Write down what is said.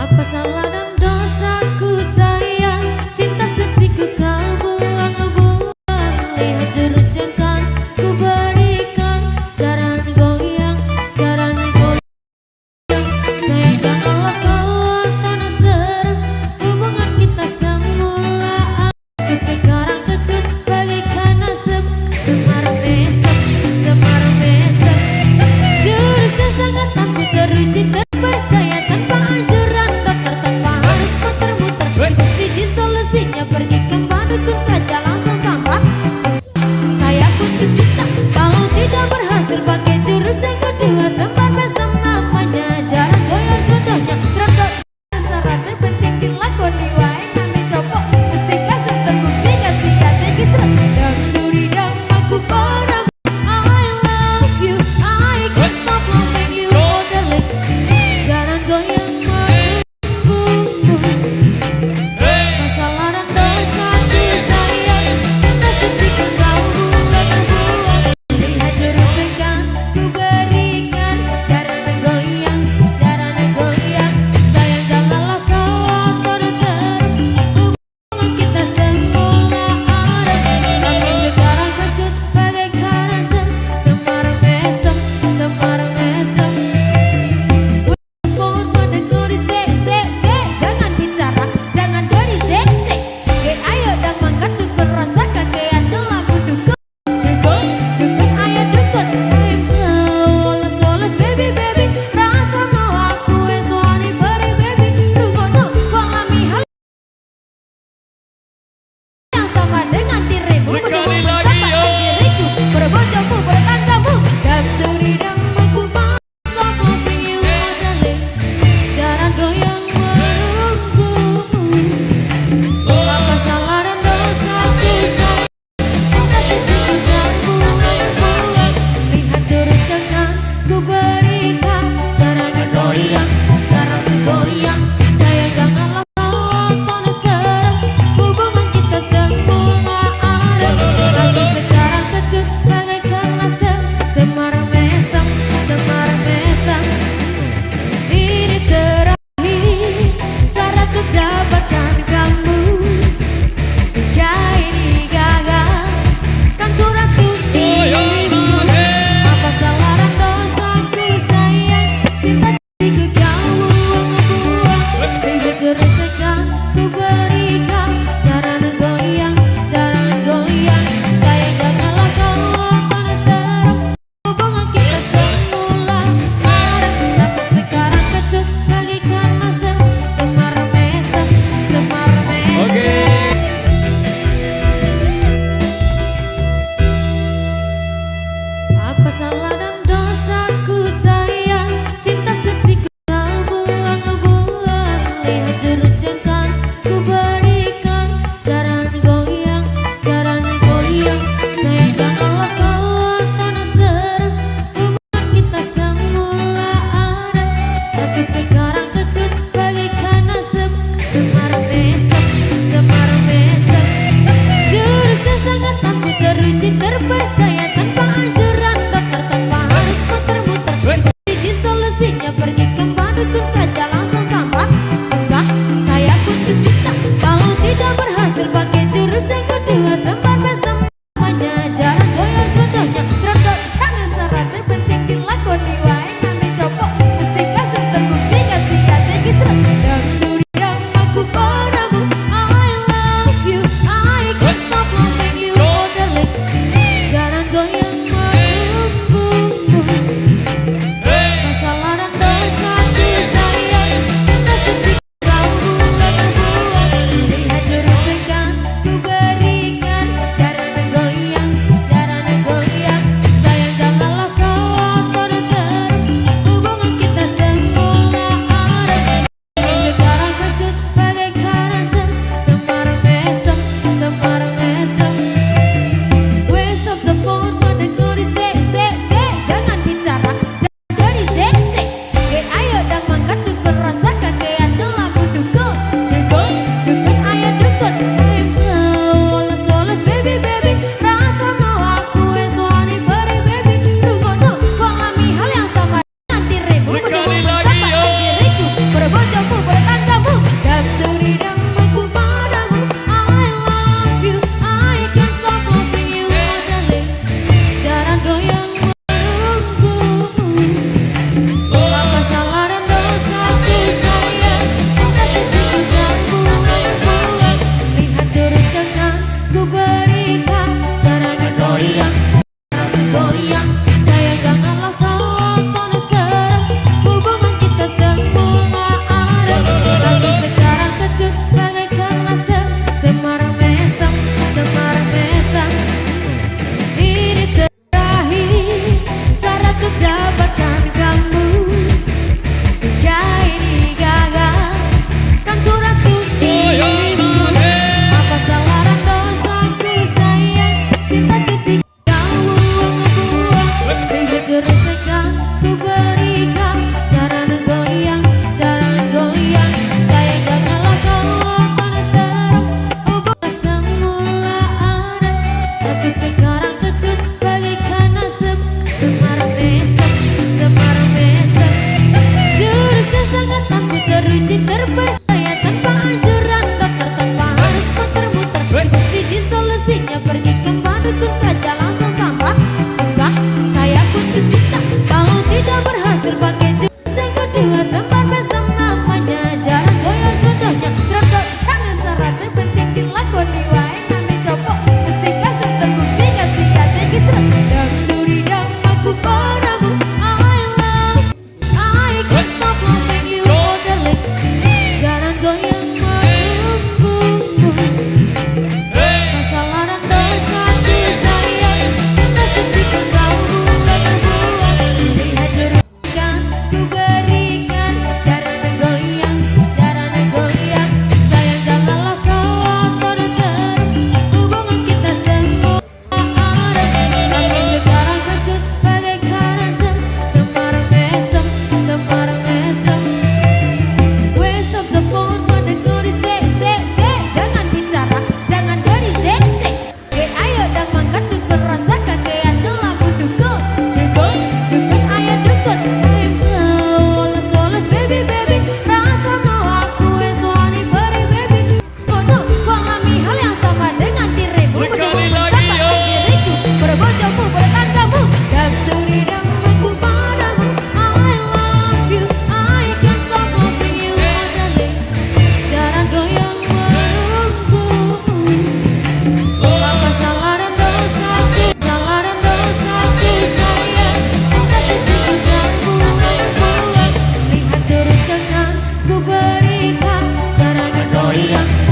Apa salah dan dosaku sayang, cinta suciku kau buang-buang. Lihat jurus yang kan ku berikan, jangan goyang, jangan goyang. Sayang janganlah kau tanah serang hubungan kita semula. Aku sekarang kecut bagaikan asap, semaram besok, semaram besok. Jurusnya sangat aku teruji terpercaya, tanpa anjuran dokter, tanpa harus muter-muter. Cukup siji solusinya, pergi ke dukun saja langsung sambat. Saya pun kesinta kalau tidak berhasil pakai jurus yang kedua, sembar mesem namanya, jarang goyang jodohnya. Terangkat syaratnya penting dilakoni wae, nanti coba mesti kasih terbukti kasih hati gitu. Dan duridam aku pernah I love you, I can't stop loving you, oh darling. Jangan goyang menunggu kesalahan dosaku sayang, cinta suciku kau buang-buang. Lihat jurus yang kan ku berikan, jangan goyang, jangan goyang. Sayang janganlah kau kodoh serem hubungan kita semula ada. Tapi sekarang kecut bagaikan asap, semaram besok, semaram besok. Mohon pada kau di se, jangan bicara, jangan dari se. Ke ayo dan makan dukun, rasakan kayak telah mendukun. Dukun ayo dukun, I'm soles baby baby. Rasa mau aku suami beri baby. Rugono kolami hal yang sama dengan dirimu. Sekali Menunggu lagi, mencapai yo. diriku, berbojomu, bertanggamu. Dan duridam aku stop loving you, oh darling. Jangan goyang menunggu. Apa salah dan dosaku sayang, cinta suciku kau buang-buang. Lihat jurus yang kan ku berikan, jangan goyang, jangan goyang. Sayang janganlah kau tanah serang hubungan kita semula ada. Tapi sekarang kecut bagaikan asap, semaram mesem, semaram mesem. Ini terakhir cara untuk dapatkan kamu. Jika ini gagal, kan ku racuni. Apa salah dan dosaku sayang, cinta suciku kau buang-buang. Lihat jurus yang kan ku berikan, jangan goyang, jangan goyang. Sayang janganlah kau tanah serang hubungan kita semula ada. Tapi sekarang kecut bagaikan asap, semaram mesem, semaram mesem. Apa salah dan dosaku sayang, cinta suciku kau buang-buang. Lihat jurus yang kan ku berikan, jangan goyang, jangan goyang. Sayang janganlah kau tanah serang hubungan kita semula ada. Tapi sekarang kecut bagaikan asap, semaram mesem, semaram mesem. Jurusnya sangat aku teruji terpercaya, tanpa anjuran dokter, tanpa harus muter-muter. Cukup siji solusinya, pergi ke dukun saja langsung sambat. Enggak, saya pun kesinta kalau tidak berhasil pakai jurus yang kedua, sembar mesem namanya, jarang goyang jodohnya. Terangkat tangan syaratnya penting dilakoni wae, nanti coba mesti kasih terbukti kasih hati gitu. Dan duridam aku padamu I love you, I can't stop loving you, oh darling. Jangan ku berikan cara goyang.